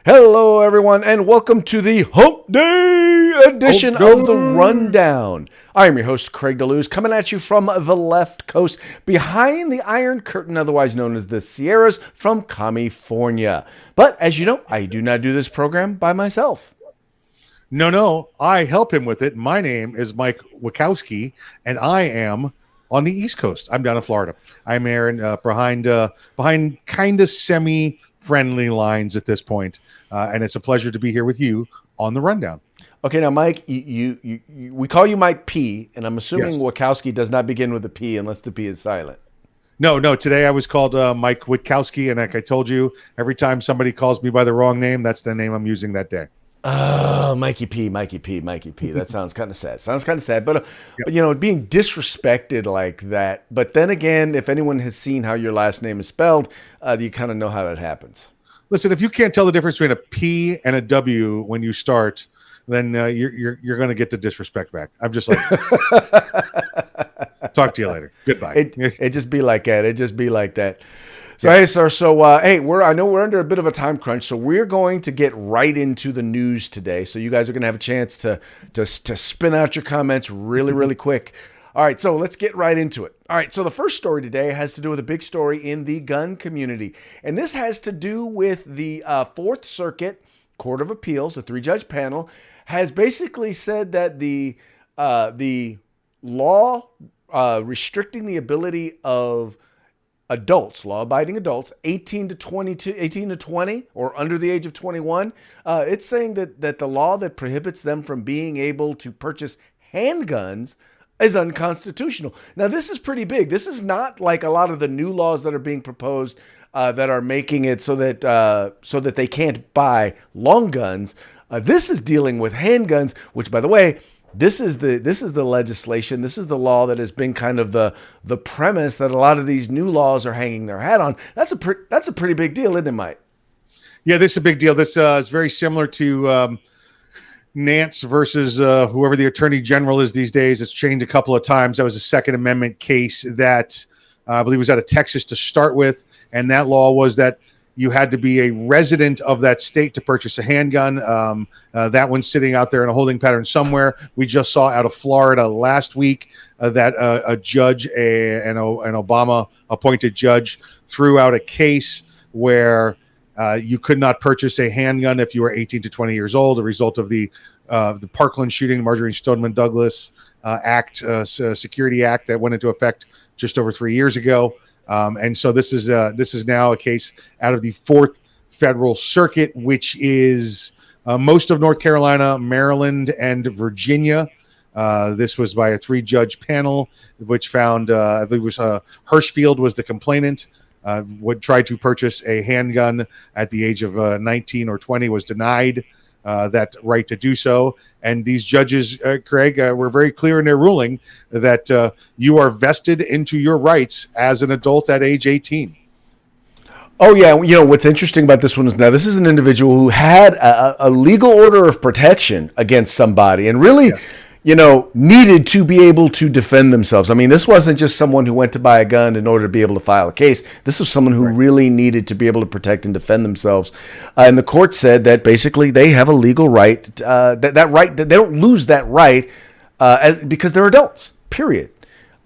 Hello, everyone, and welcome to the Hump Day edition of the Rundown. I am your host, Craig DeLuz, coming at you from the left coast, behind the Iron Curtain, otherwise known as the Sierras, from California. But as you know, I do not do this program by myself. No, I help him with it. My name is Mike Wachowski, and I am on the East Coast. I'm down in Florida. I'm Aaron behind kind of semi-friendly lines at this point. And it's a pleasure to be here with you on the Rundown. Okay, now, Mike, we call you Mike P, and I'm assuming Yes. Wachowski does not begin with a P unless the P is silent. No. Today I was called Mike Witkowski, and like I told you, every time somebody calls me by the wrong name, that's the name I'm using that day. Oh, Mikey P. That sounds kind of sad. But you know, being disrespected like that. But then again, if anyone has seen how your last name is spelled, you kind of know how that happens. Listen, if you can't tell the difference between a P and a W when you start, then you're going to get the disrespect back. I'm just like, talk to you later. Goodbye. It just be like that. So yeah. Hey, sir. So I know we're under a bit of a time crunch, so we're going to get right into the news today. So you guys are going to have a chance to spin out your comments really quick. All right, so let's get right into it. All right, so the first story today has to do with a big story in the gun community, and this has to do with the Fourth Circuit Court of Appeals, a 3-judge panel, has basically said that the law restricting the ability of adults, law-abiding adults, 18 to 20 or under the age of 21, it's saying that the law that prohibits them from being able to purchase handguns is unconstitutional. Now, this is pretty big. This is not like a lot of the new laws that are being proposed that are making it so that they can't buy long guns. This is dealing with handguns, which, by the way, this is the legislation. This is the law that has been kind of the premise that a lot of these new laws are hanging their hat on. That's a pretty big deal, isn't it, Mike? Yeah, this is a big deal. This is very similar to Nance versus whoever the attorney general is these days. It's changed a couple of times. That was a Second Amendment case that I believe was out of Texas to start with. And that law was that you had to be a resident of that state to purchase a handgun. That one's sitting out there in a holding pattern somewhere. We just saw out of Florida last week that a judge, an Obama appointed judge, threw out a case where you could not purchase a handgun if you were 18 to 20 years old, a result of the Parkland shooting, Marjorie Stoneman Douglas Security Act that went into effect just over 3 years ago. And so this is now a case out of the Fourth Federal Circuit, which is most of North Carolina, Maryland, and Virginia. This was by a 3-judge panel, which found I believe it was Hirschfield was the complainant. Would try to purchase a handgun at the age of 19 or 20, was denied that right to do so. And these judges, Craig, were very clear in their ruling that you are vested into your rights as an adult at age 18. Oh, yeah. You know, what's interesting about this one is now this is an individual who had a legal order of protection against somebody and really... Yes. You know, needed to be able to defend themselves. I mean, this wasn't just someone who went to buy a gun in order to be able to file a case. This was someone who really needed to be able to protect and defend themselves. And the court said that basically they have a legal right, that right, they don't lose that right because they're adults, period.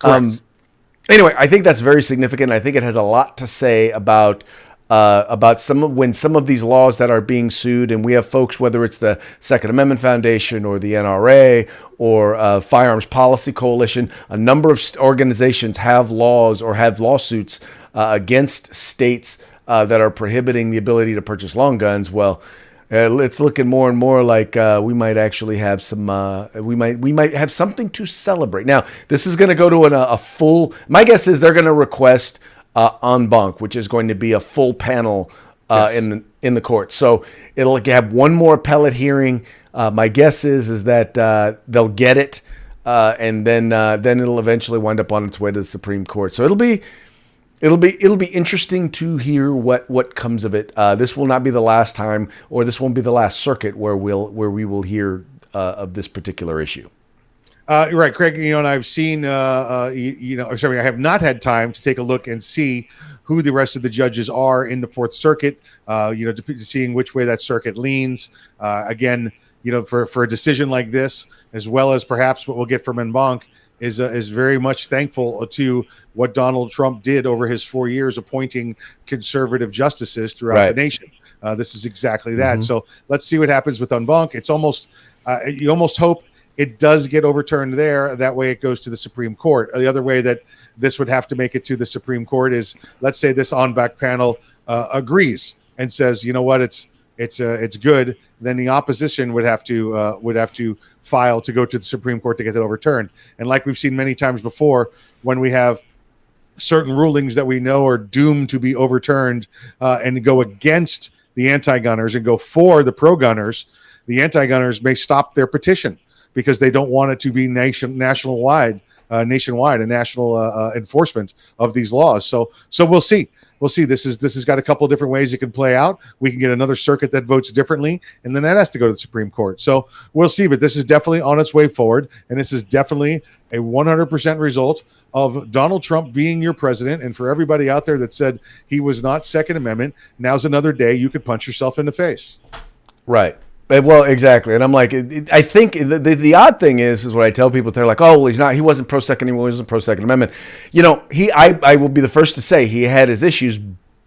Anyway, I think that's very significant. I think it has a lot to say about some of these laws that are being sued, and we have folks, whether it's the Second Amendment Foundation or the NRA or Firearms Policy Coalition, a number of organizations have laws or have lawsuits against states that are prohibiting the ability to purchase long guns. Well, it's looking more and more like we might actually have some. We might have something to celebrate. Now, this is going to go to a full. My guess is they're going to request en banc, which is going to be a full panel in the court. So it'll have one more appellate hearing. My guess is that they'll get it, and then it'll eventually wind up on its way to the Supreme Court. So it'll be interesting to hear what comes of it. This will not be the last time, or this won't be the last circuit where we will hear of this particular issue. Right, Craig. And I've seen, sorry, I have not had time to take a look and see who the rest of the judges are in the Fourth Circuit. Seeing which way that circuit leans. Again, for a decision like this, as well as perhaps what we'll get from Mbank, is very much thankful to what Donald Trump did over his 4 years appointing conservative justices throughout the nation. This is exactly that. So let's see what happens with Mbank. It's almost you almost hope it does get overturned there. That way it goes to the Supreme Court. The other way that this would have to make it to the Supreme Court is, let's say this on-back panel agrees and says, you know what, it's good. Then the opposition would have to file to go to the Supreme Court to get it overturned. And like we've seen many times before, when we have certain rulings that we know are doomed to be overturned and go against the anti-gunners and go for the pro-gunners, the anti-gunners may stop their petition because they don't want it to be nationwide and national enforcement of these laws. So we'll see. We'll see. This has got a couple of different ways it can play out. We can get another circuit that votes differently, and then that has to go to the Supreme Court. So we'll see. But this is definitely on its way forward, and this is definitely a 100% result of Donald Trump being your president. And for everybody out there that said he was not Second Amendment, now's another day you could punch yourself in the face. Right. Well, exactly. And I'm like, I think the odd thing is what I tell people. They're like, oh, well, he wasn't pro-Second, he wasn't pro-Second Amendment. I will be the first to say he had his issues,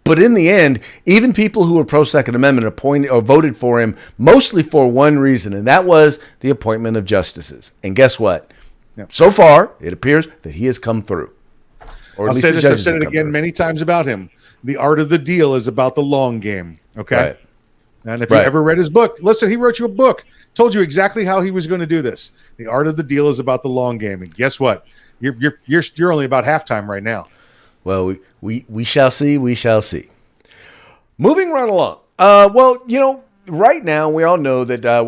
but in the end, even people who were pro-Second Amendment appointed or voted for him mostly for one reason, and that was the appointment of justices. And guess what? So far, it appears that he has come through. Or I'll say this, I've said it again many times about him. The art of the deal is about the long game, okay? Right. And if you ever read his book, listen, he wrote you a book, told you exactly how he was going to do this. The art of the deal is about the long game. And guess what? You're only about halftime right now. Well, we shall see. We shall see. Moving right along. Right now we all know that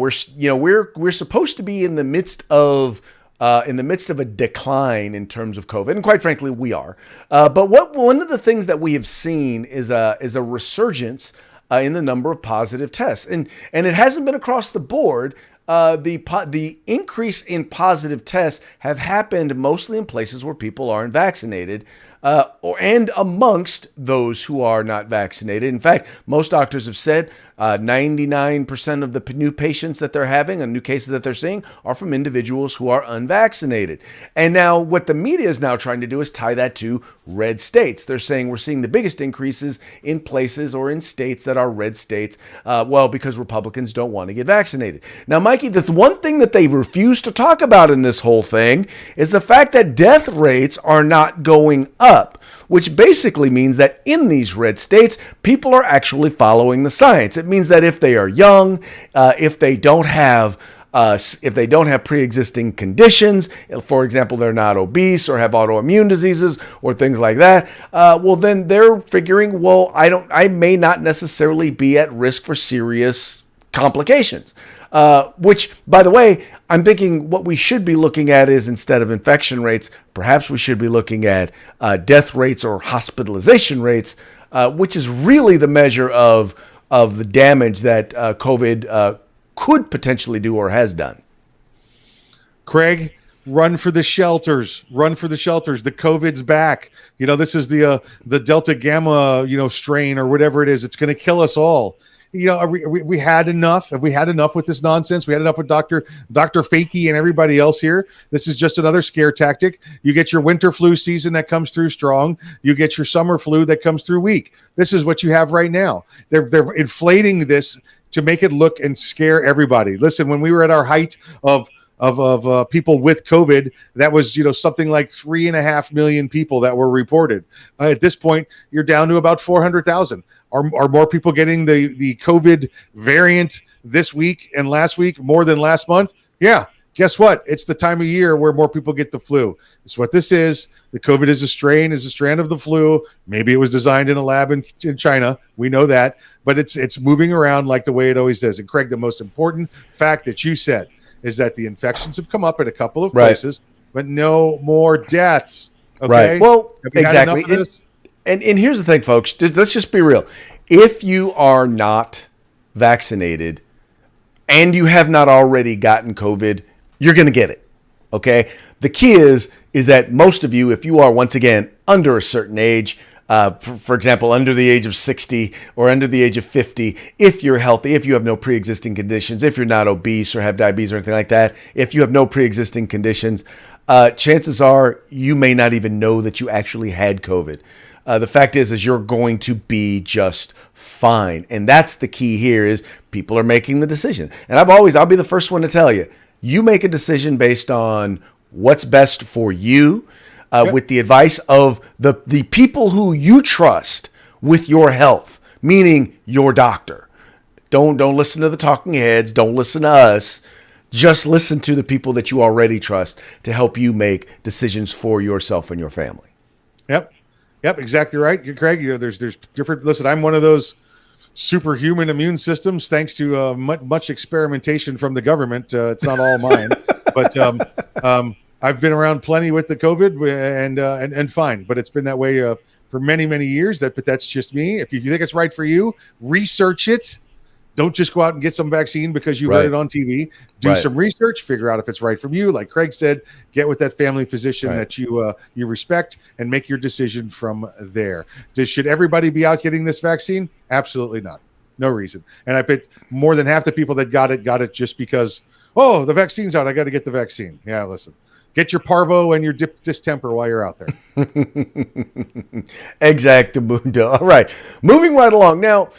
we're supposed to be in the midst of a decline in terms of COVID, and quite frankly, we are. But one of the things that we have seen is a resurgence in the number of positive tests, and it hasn't been across the board. The increase in positive tests have happened mostly in places where people aren't vaccinated, and amongst those who are not vaccinated. In fact, most doctors have said 99% of the new patients that they're having and new cases that they're seeing are from individuals who are unvaccinated. And now what the media is now trying to do is tie that to red states. They're saying we're seeing the biggest increases in places or in states that are red states, because Republicans don't want to get vaccinated. Now, Mikey, the one thing that they refuse to talk about in this whole thing is the fact that death rates are not going up, which basically means that in these red states, people are actually following the science. It means that if they are young, if they don't have pre-existing conditions, for example, they're not obese or have autoimmune diseases or things like that, then they're figuring, I may not necessarily be at risk for serious complications. Which, by the way, I'm thinking what we should be looking at is, instead of infection rates, perhaps we should be looking at death rates or hospitalization rates, which is really the measure of the damage that COVID could potentially do or has done. Craig, run for the shelters. Run for the shelters. The COVID's back. This is the Delta Gamma, strain or whatever it is. It's going to kill us all. We had enough. Have we had enough with this nonsense? We had enough with Dr. Fakey and everybody else here. This is just another scare tactic. You get your winter flu season that comes through strong. You get your summer flu that comes through weak. This is what you have right now. They're inflating this to make it look and scare everybody. Listen, when we were at our height of people with COVID, that was something like 3.5 million people that were reported. At this point, you're down to about 400,000. Are more people getting the COVID variant this week and last week more than last month? Yeah. Guess what? It's the time of year where more people get the flu. It's what this is. The COVID is a strand of the flu. Maybe it was designed in a lab in China. We know that. But it's moving around like the way it always does. And Craig, the most important fact that you said is that the infections have come up at a couple of places, but no more deaths. Okay? Right. Well, exactly. And here's the thing, folks. Let's just be real. If you are not vaccinated and you have not already gotten COVID, you're going to get it. Okay. The key is that most of you, if you are once again under a certain age, for example, under the age of 60 or under the age of 50, if you're healthy, if you have no pre-existing conditions, if you're not obese or have diabetes or anything like that, if you have no pre-existing conditions, chances are you may not even know that you actually had COVID. The fact is you're going to be just fine. And that's the key here is people are making the decision. And I'll be the first one to tell you, you make a decision based on what's best for you, with the advice of the people who you trust with your health, meaning your doctor. Don't listen to the talking heads. Don't listen to us. Just listen to the people that you already trust to help you make decisions for yourself and your family. Yep, exactly right. You're Craig. There's different. Listen, I'm one of those superhuman immune systems, thanks to much experimentation from the government. It's not all mine, but I've been around plenty with the COVID and fine. But it's been that way for many years. But that's just me. If you think it's right for you, research it. Don't just go out and get some vaccine because you heard it on TV. Do some research, figure out if it's right for you. Like Craig said, get with that family physician that you respect and make your decision from there. Should everybody be out getting this vaccine? Absolutely not. No reason. And I bet more than half the people that got it just because, the vaccine's out. I got to get the vaccine. Yeah, listen. Get your parvo and your distemper while you're out there. Exactamundo. All right. Moving right along. Now,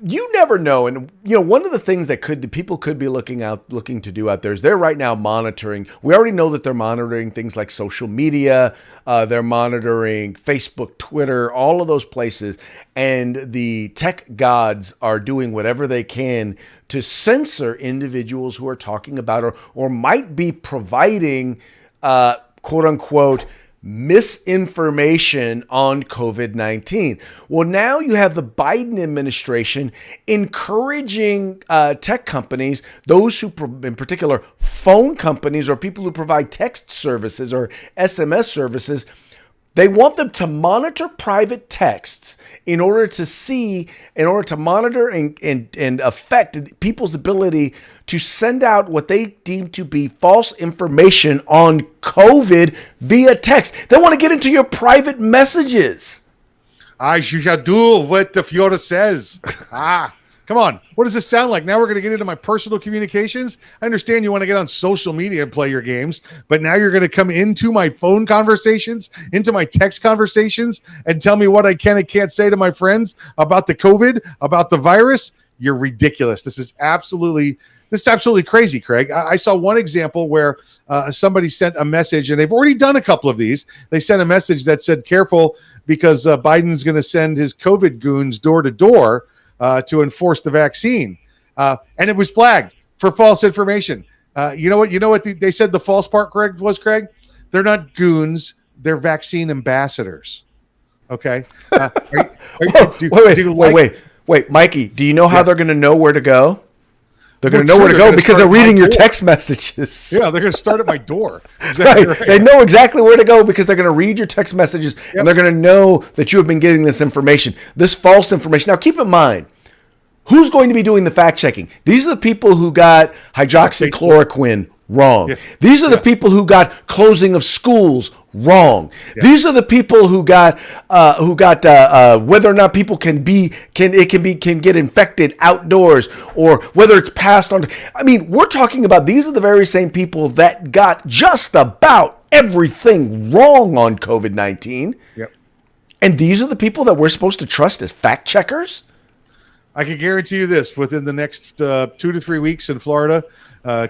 you never know, and one of the things that people could be looking to do out there is they're right now monitoring. We already know that they're monitoring things like social media. They're monitoring Facebook, Twitter, all of those places, and the tech gods are doing whatever they can to censor individuals who are talking about or might be providing quote unquote misinformation on COVID-19. Well, now you have the Biden administration encouraging tech companies, those who, in particular, phone companies or people who provide text services or SMS services, they want them to monitor private texts in order to monitor and affect people's ability to send out what they deem to be false information on COVID via text. They want to get into your private messages. I should do what the Fiora says. Come on. What does this sound like? Now we're going to get into my personal communications. I understand you want to get on social media and play your games, but now you're going to come into my phone conversations, into my text conversations, and tell me what I can and can't say to my friends about the COVID, about the virus. You're ridiculous. This is absolutely crazy, Craig. I saw one example where somebody sent a message, and they've already done a couple of these. They sent a message that said, careful, because Biden's going to send his COVID goons door to door to enforce the vaccine. And it was flagged for false information. You know what they said the false part, Craig? They're not goons. They're vaccine ambassadors. Okay. Wait, Mikey, do you know how they're going to know where to go? They're going to know where to go because they're reading your text messages. Yeah, they're going to start at my door. Exactly right. They know exactly where to go because they're going to read your text messages and they're going to know that you have been getting this information, this false information. Now, keep in mind, who's going to be doing the fact checking? These are the people who got hydroxychloroquine wrong. Yeah. These are the people who got closing of schools wrong. Yeah. These are the people who got whether or not people can get infected outdoors or whether it's passed on. I mean, we're talking about these are the very same people that got just about everything wrong on COVID-19. Yep. And these are the people that we're supposed to trust as fact checkers? I can guarantee you this, within the next 2 to 3 weeks in Florida,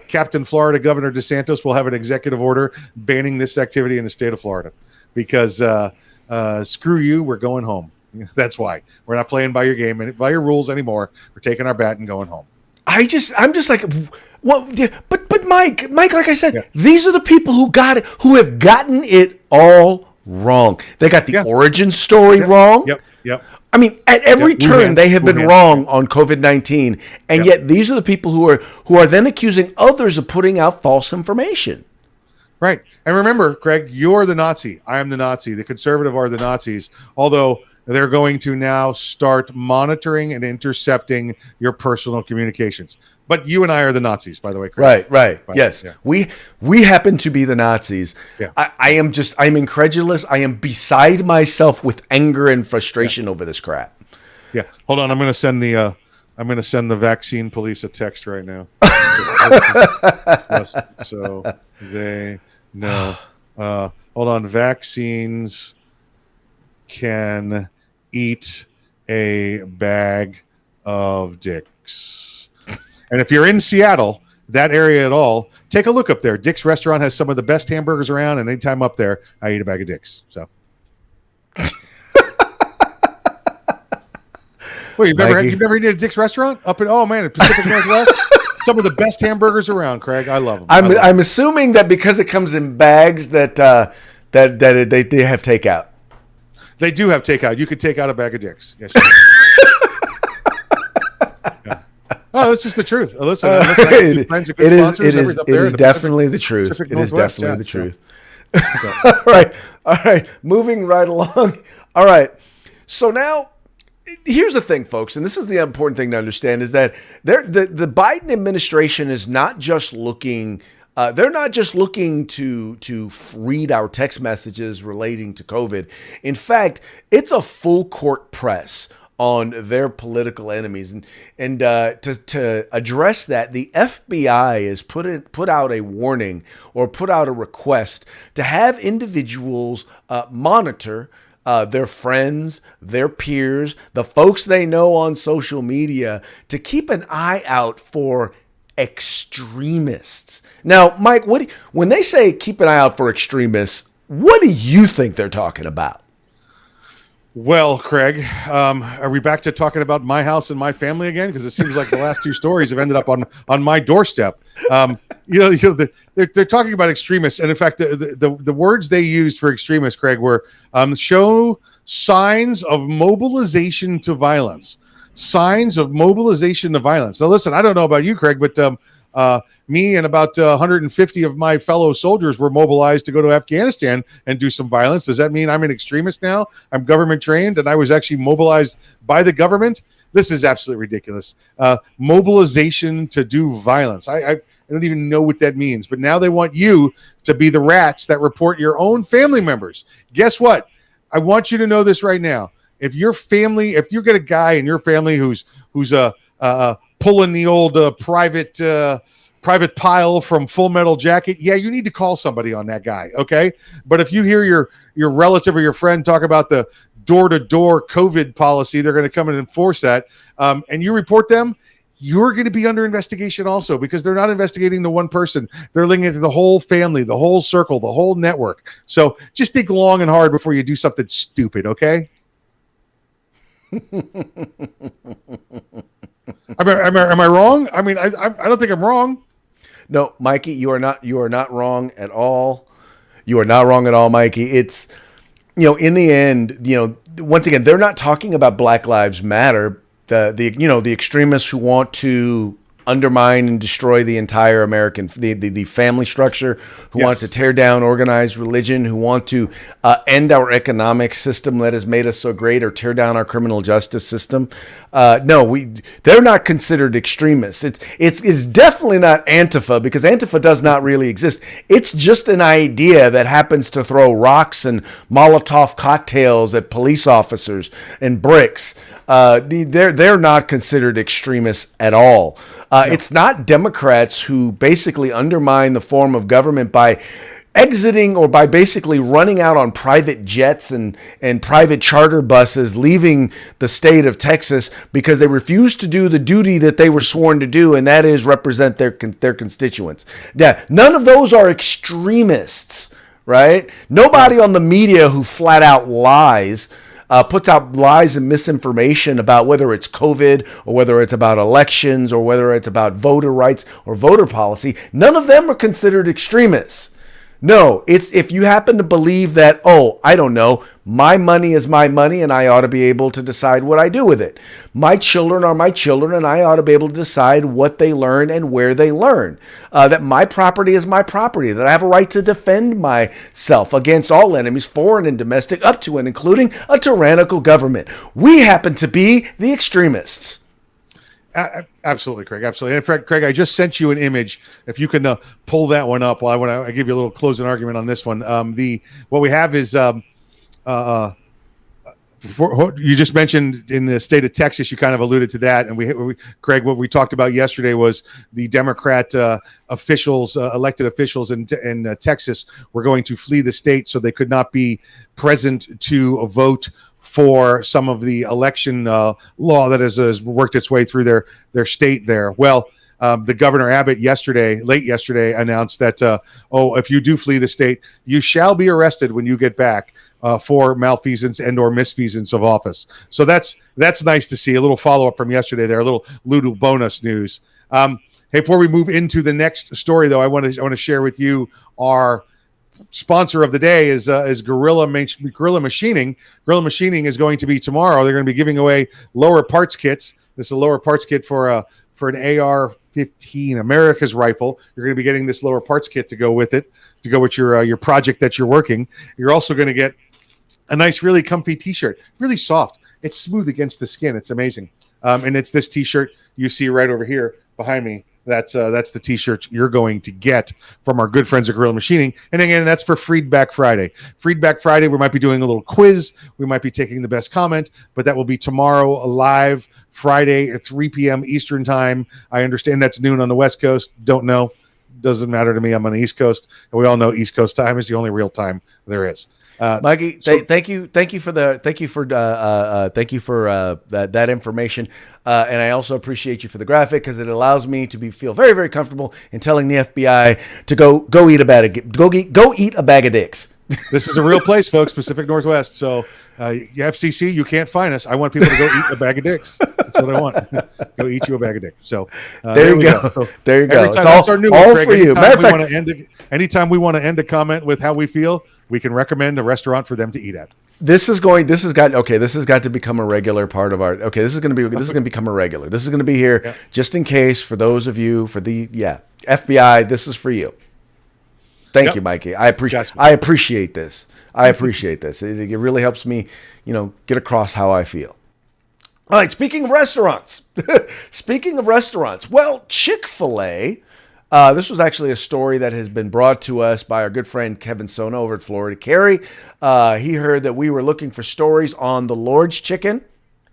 Captain Florida Governor DeSantis will have an executive order banning this activity in the state of Florida because screw you, we're going home. That's why. We're not playing by your game and by your rules anymore. We're taking our bat and going home. I'm just like, well, but Mike, like I said, these are the people who have gotten it all wrong. They got the origin story wrong. Yep. I mean, at every turn they have been wrong on COVID-19, and yet these are the people who are then accusing others of putting out false information. Right. And remember, Craig, you're the Nazi. I am the Nazi. The conservative are the Nazis. Although they're going to now start monitoring and intercepting your personal communications. But you and I are the Nazis, by the way. Craig. Right. Yes. Yeah. We happen to be the Nazis. Yeah. I'm incredulous. I am beside myself with anger and frustration over this crap. Yeah. Hold on. I'm going to send the vaccine police a text right now. Just so they know. Hold on. Vaccines can eat a bag of dicks. And if you're in Seattle, that area at all, take a look up there. Dick's Restaurant has some of the best hamburgers around, and anytime up there, I eat a bag of dicks. So, wait, you've never eaten at Dick's Restaurant up in Pacific Northwest? Some of the best hamburgers around, Craig. I love them. I'm assuming that because it comes in bags that they have takeout. They do have takeout. You could take out a bag of dicks. Yes. Yeah. Oh, that's just the truth. Listen, it is definitely the truth. It is definitely the truth. So. All right. Moving right along. All right. So now, here's the thing, folks, and this is the important thing to understand, is that the Biden administration is not just looking. They're not just looking to read our text messages relating to COVID. In fact, it's a full court press on their political enemies. And to address that, the FBI has put out a warning or put out a request to have individuals monitor their friends, their peers, the folks they know on social media, to keep an eye out for extremists. Now, Mike, when they say keep an eye out for extremists, what do you think they're talking about? Well, Craig, are we back to talking about my house and my family again? Because it seems like the last two stories have ended up on my doorstep. They're talking about extremists, and in fact, the words they used for extremists, Craig, were show signs of mobilization to violence. Signs of mobilization to violence. Now, listen, I don't know about you, Craig, but me and about 150 of my fellow soldiers were mobilized to go to Afghanistan and do some violence. Does that mean I'm an extremist now? I'm government trained and I was actually mobilized by the government? This is absolutely ridiculous. Mobilization to do violence. I don't even know what that means. But now they want you to be the rats that report your own family members. Guess what? I want you to know this right now. If you get a guy in your family who's pulling the old private pile from Full Metal Jacket, yeah, you need to call somebody on that guy, okay? But if you hear your relative or your friend talk about the door-to-door COVID policy, they're going to come and enforce that, and you report them, you're going to be under investigation also, because they're not investigating the one person. They're looking at the whole family, the whole circle, the whole network. So just think long and hard before you do something stupid, okay? Am I wrong? I mean, I don't think I'm wrong. No, Mikey, you are not wrong at all. You are not wrong at all, Mikey. It's, in the end, once again, they're not talking about Black Lives Matter. The extremists who want to undermine and destroy the entire American, the family structure, who wants to tear down organized religion, who want to end our economic system that has made us so great, or tear down our criminal justice system. They're not considered extremists. It's definitely not Antifa, because Antifa does not really exist. It's just an idea that happens to throw rocks and Molotov cocktails at police officers and bricks. They're not considered extremists at all. It's not Democrats who basically undermine the form of government by exiting, or by basically running out on private jets and private charter buses, leaving the state of Texas because they refuse to do the duty that they were sworn to do, and that is represent their constituents. Yeah, none of those are extremists, right? Nobody on the media who flat out lies, puts out lies and misinformation about whether it's COVID or whether it's about elections or whether it's about voter rights or voter policy. None of them are considered extremists. No, it's if you happen to believe that, oh, I don't know, my money is my money and I ought to be able to decide what I do with it. My children are my children and I ought to be able to decide what they learn and where they learn. That my property is my property, that I have a right to defend myself against all enemies, foreign and domestic, up to and including a tyrannical government. We happen to be the extremists. Absolutely, Craig. Absolutely. In fact, Craig, I just sent you an image. If you can pull that one up, while I give you a little closing argument on this one. What we have is you just mentioned in the state of Texas. You kind of alluded to that, and Craig, what we talked about yesterday was the Democrat officials, elected officials in Texas, were going to flee the state so they could not be present to vote for some of the election law that has worked its way through their state there. Well, the Governor Abbott late yesterday, announced that, if you do flee the state, you shall be arrested when you get back for malfeasance and or misfeasance of office. So that's nice to see. A little follow-up from yesterday there, a little bonus news. Hey, before we move into the next story, though, I want to share with you our sponsor of the day is Guerrilla Machining. Guerrilla Machining is going to be tomorrow. They're going to be giving away lower parts kits. This is a lower parts kit for an AR-15, America's rifle. You're going to be getting this lower parts kit to go with it, to go with your project that you're working. You're also going to get a nice, really comfy T-shirt, really soft. It's smooth against the skin. It's amazing. And it's this T-shirt you see right over here behind me. That's the T-shirt you're going to get from our good friends at Guerrilla Machining. And again, that's for Freedback Friday. Freedback Friday, we might be doing a little quiz. We might be taking the best comment, but that will be tomorrow live, Friday at 3 p.m. Eastern time. I understand that's noon on the West Coast. Don't know. Doesn't matter to me. I'm on the East Coast. And we all know East Coast time is the only real time there is. Mikey, thank you for that information, and I also appreciate you for the graphic because it allows me to feel very, very comfortable in telling the FBI to go eat a bag of dicks. This is a real place, folks, Pacific Northwest. So, FCC, you can't find us. I want people to go eat a bag of dicks. That's what I want. Go eat you a bag of dicks. So there you go. So there you go. That's our new one, Craig. For you. Anytime we want to end a comment with how we feel, we can recommend a restaurant for them to eat at. This has got to become a regular part of our. This is going to become a regular. This is going to be here just in case for those of you FBI. This is for you. Thank you, Mikey. I appreciate this. It really helps me, get across how I feel. All right. Speaking of restaurants, well, Chick-fil-A. This was actually a story that has been brought to us by our good friend Kevin Sona over at Florida Carry. He heard that we were looking for stories on the Lord's Chicken.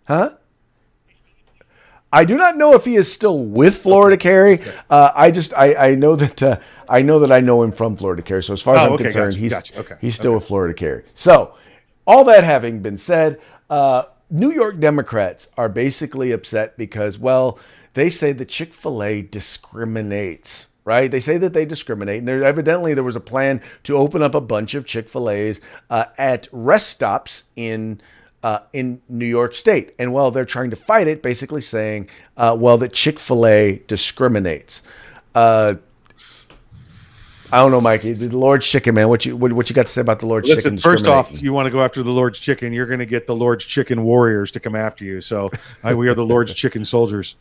Huh? I do not know if he is still with Florida Carry. I know that I know him from Florida Carry. So as far as I'm concerned, he's still with Florida Carry. So all that having been said, New York Democrats are basically upset because, well, they say that Chick-fil-A discriminates. Right? They say that they discriminate, and there was a plan to open up a bunch of Chick-fil-A's at rest stops in New York State. And well, they're trying to fight it, basically saying, that Chick-fil-A discriminates. I don't know, Mikey. The Lord's Chicken, man. What you got to say about the Lord's Chicken? Listen, first off, you want to go after the Lord's Chicken, you're going to get the Lord's Chicken warriors to come after you. So we are the Lord's Chicken soldiers.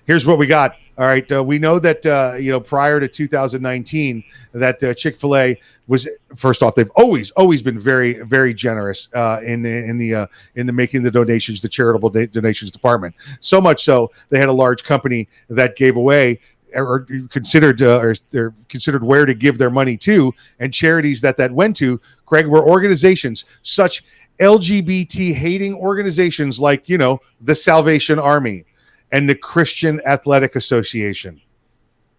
Here's what we got. All right. We know that, prior to 2019, that Chick-fil-A was, first off, they've always been very, very generous in the making the donations, the charitable donations department. So much so they had a large company that gave away or considered where to give their money to, and charities that went to, Craig, were organizations such LGBT hating organizations like, the Salvation Army and the Christian Athletic Association.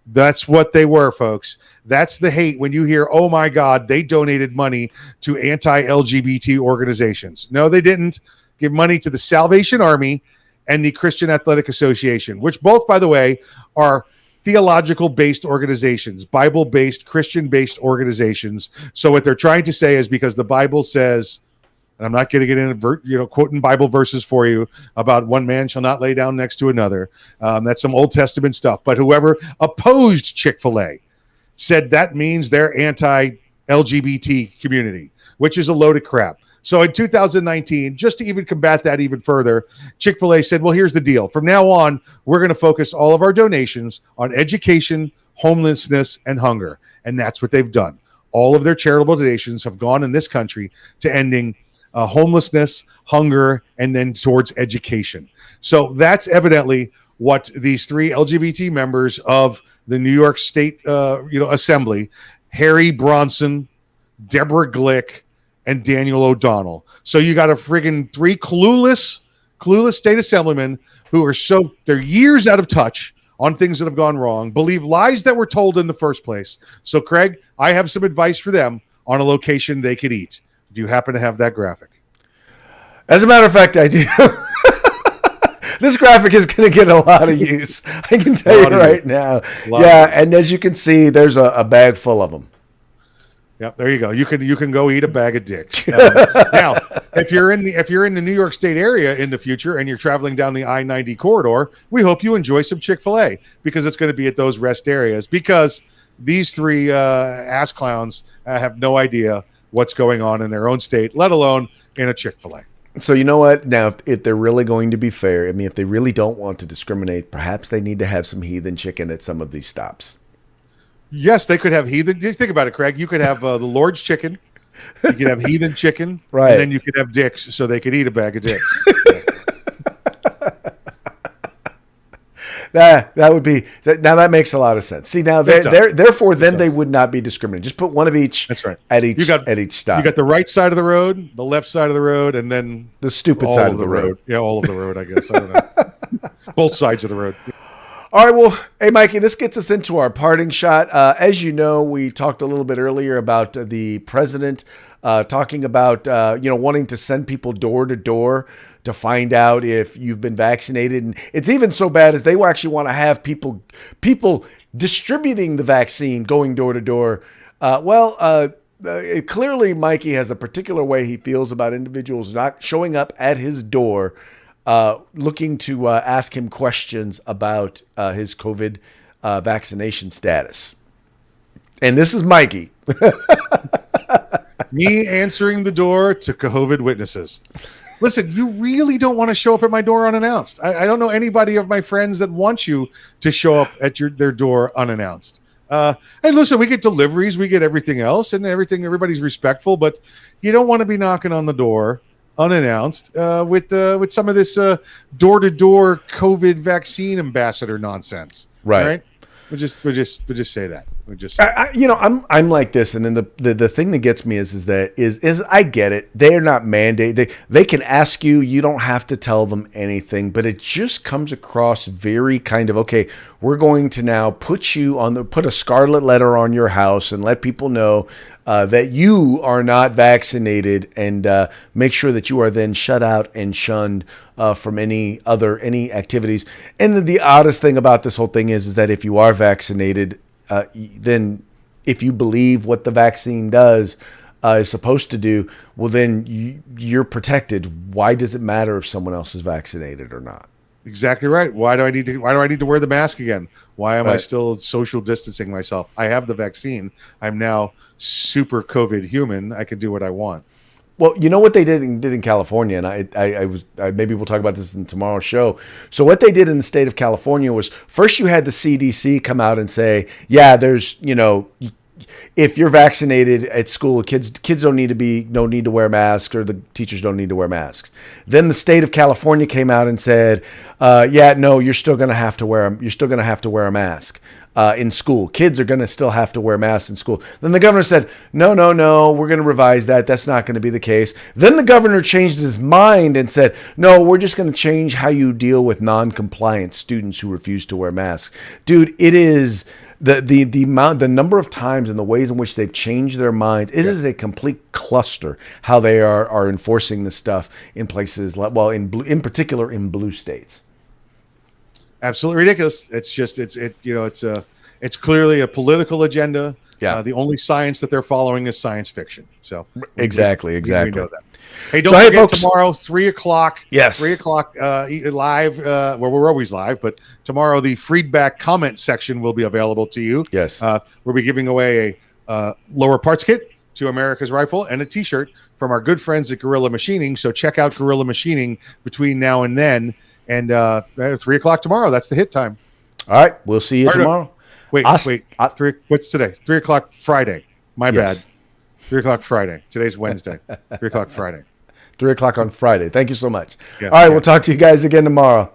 That's what they were, folks. That's the hate when you hear, oh my God, they donated money to anti-LGBT organizations. No, they didn't. Give money to the Salvation Army and the Christian Athletic Association, which both, by the way, are theological-based organizations, Bible-based, Christian-based organizations. So what they're trying to say is because the Bible says, and I'm not going to get into quoting Bible verses for you about one man shall not lay down next to another. That's some Old Testament stuff. But whoever opposed Chick-fil-A said that means they're anti-LGBT community, which is a load of crap. So in 2019, just to even combat that even further, Chick-fil-A said, well, here's the deal. From now on, we're going to focus all of our donations on education, homelessness, and hunger. And that's what they've done. All of their charitable donations have gone in this country to ending homelessness, hunger, and then towards education. So that's evidently what these three LGBT members of the New York State Assembly, Harry Bronson, Deborah Glick, and Daniel O'Donnell. So you got a friggin' three clueless state assemblymen who are they're years out of touch on things that have gone wrong, believe lies that were told in the first place. So, Craig, I have some advice for them on a location they could eat. Do you happen to have that graphic? As a matter of fact, I do. This graphic is going to get a lot of use. I can tell you right now. Yeah, and as you can see, there's a bag full of them. Yep, there you go. You can go eat a bag of dicks. Now, if you're in the New York State area in the future and you're traveling down the I-90 corridor, we hope you enjoy some Chick-fil-A because it's going to be at those rest areas. Because these three ass clowns have no idea what's going on in their own state, let alone in a Chick-fil-A. So you know what? Now, if they're really going to be fair, I mean, if they really don't want to discriminate, perhaps they need to have some heathen chicken at some of these stops. Yes, they could have heathen. Think about it, Craig. You could have the Lord's chicken. You could have heathen chicken. Right. And then you could have dicks so they could eat a bag of dicks. That would be now that makes a lot of sense. See, now therefore they would not be discriminated. Just put one of each. That's right. At each stop. You got the right side of the road, the left side of the road, and then the stupid side of the road. Yeah, all of the road, I guess. I don't know. Both sides of the road. All right, well, hey, Mikey, this gets us into our parting shot. As you know, we talked a little bit earlier about the president talking about, wanting to send people door to door to find out if you've been vaccinated. And it's even so bad as they actually want to have people distributing the vaccine going door to door. Clearly, Mikey has a particular way he feels about individuals not showing up at his door looking to ask him questions about his COVID vaccination status. And this is Mikey. Me answering the door to COVID witnesses. Listen, you really don't want to show up at my door unannounced. I don't know anybody of my friends that wants you to show up at their door unannounced. And listen, we get deliveries, we get everything else, and everybody's respectful, but you don't want to be knocking on the door unannounced with some of this door-to-door COVID vaccine ambassador nonsense. Right? We'll just say that. I'm like this, and then the thing that gets me is I get it. They're not mandated. They can ask you. You don't have to tell them anything, but it just comes across very kind of, okay, we're going to now put a scarlet letter on your house and let people know that you are not vaccinated, and make sure that you are then shut out and shunned from any activities. And the oddest thing about this whole thing is that if you are vaccinated, then if you believe what the vaccine is supposed to do, well, then you're protected. Why does it matter if someone else is vaccinated or not? Exactly right. Why do I need to wear the mask again? Why am I still social distancing myself? I have the vaccine. I'm now super COVID human. I can do what I want. Well, you know what they did in California, and I maybe we'll talk about this in tomorrow's show. So what they did in the state of California was, first you had the CDC come out and say, yeah, there's, if you're vaccinated at school, kids don't need to wear masks, or the teachers don't need to wear masks. Then the state of California came out and said, you're still going to have to wear a mask. In school. Kids are going to still have to wear masks in school. Then the governor said, no, we're going to revise that. That's not going to be the case. Then the governor changed his mind and said, no, we're just going to change how you deal with non-compliant students who refuse to wear masks. Dude, it is the number of times and the ways in which they've changed their minds. It is a complete cluster how they are enforcing this stuff in places like, well, in particular in blue states. Absolutely ridiculous. It's clearly a political agenda. Yeah. The only science that they're following is science fiction. So exactly. We know that. Hey, don't So, hey, forget folks. tomorrow, 3 o'clock. Yes. 3 o'clock live. Well, we're always live, but tomorrow the feedback comment section will be available to you. Yes. We'll be giving away a lower parts kit to America's Rifle and a T-shirt from our good friends at Gorilla Machining. So check out Gorilla Machining between now and then. And 3 o'clock tomorrow. That's the hit time. All right. We'll see you tomorrow. Wait. What's today? 3 o'clock Friday. My bad. 3 o'clock Friday. Today's Wednesday. 3 o'clock Friday. 3 o'clock on Friday. Thank you so much. Yeah, all right. We'll talk to you guys again tomorrow.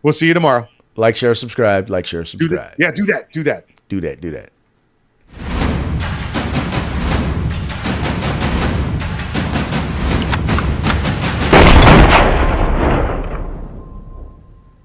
We'll see you tomorrow. Like, share, subscribe. Like, share, subscribe. Do that. Do that.